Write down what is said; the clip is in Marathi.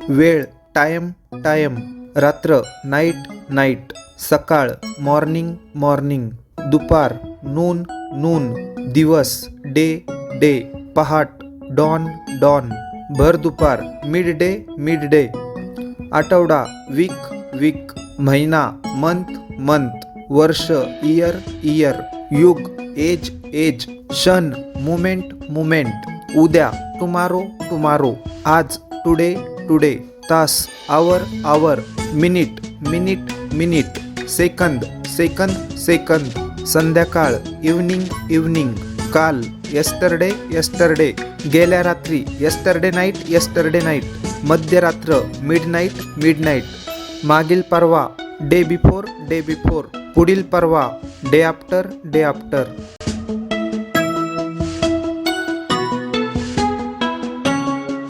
वेळ टाइम टाइम, रात्र नाईट नाईट, सकाळ मॉर्निंग मॉर्निंग, दुपार नून नून, दिवस डे डे, पहाट डॉन डॉन, भर दुपार मिड डे, आठवडा वीक वीक, महिना मंथ मंथ, वर्ष इयर इयर, युग एज एज, क्षण मुमेंट मुमेंट, उद्या टुमारो टुमारो, आज टुडे टुडे, तास आवर आवर, मिनिट मिनिट मिनिट, सेकंद सेकंद सेकंद, संध्याकाळ इव्हनिंग इव्हनिंग, काल येस्टरडे येस्टरडे, गेल्या रात्री येस्टरडे नाईट, मध्यरात्र मिडनाईट, मागील परवा डे बिफोर, पुढील परवा डे आफ्टर